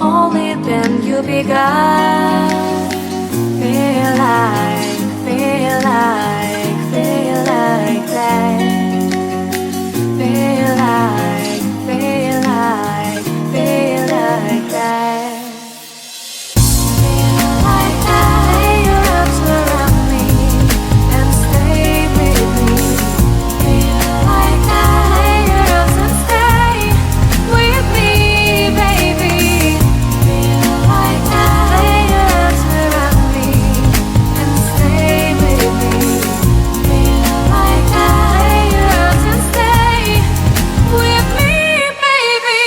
only then you'll be gone. Feel like that. Feel like that. Feel like your arms around me and stay with me. Feel like your arms and stay with me, baby. Feel like your arms around me and stay with me. Feel like your arms and stay with me, baby.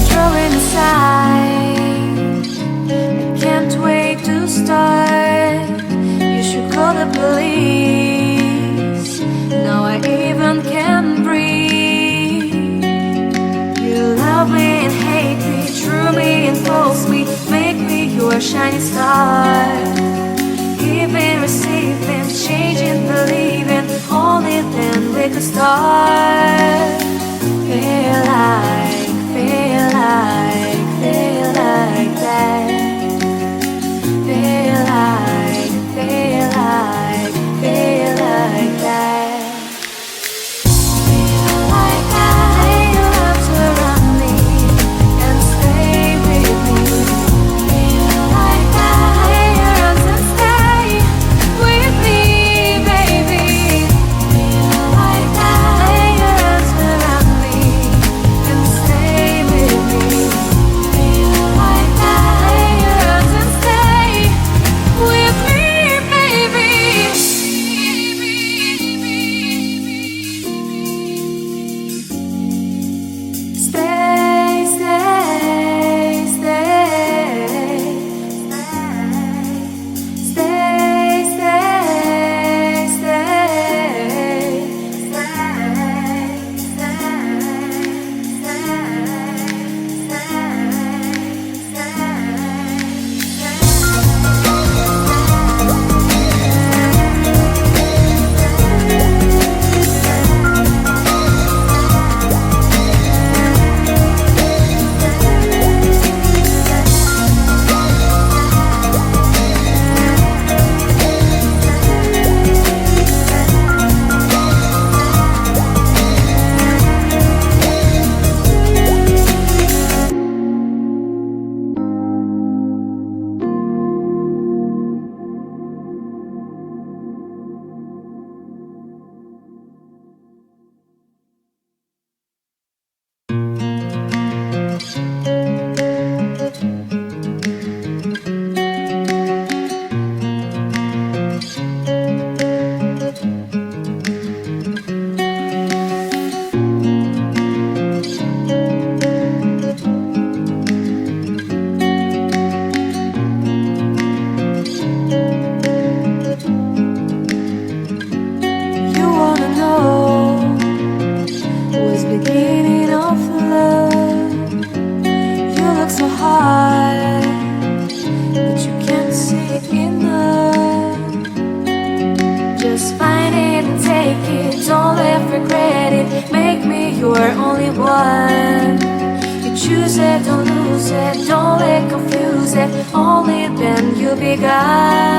Drawing aside, I can't wait to start. You should call the police. Now I even can breathe. You love me and hate me, true me and false me, make me your shining star. Giving, receiving, changing, believing, only then we could start. Feel like that. Feel like that. Feel like your arms around me and stay with me. Feel like your arms and stay with me, baby. Feel like your arms around me and stay with me. Feel like your arms and stay with me, baby. Stay, stay, stay, stay, you're only one. You choose it, don't lose it, don't let confuse it, only then you'll be gone.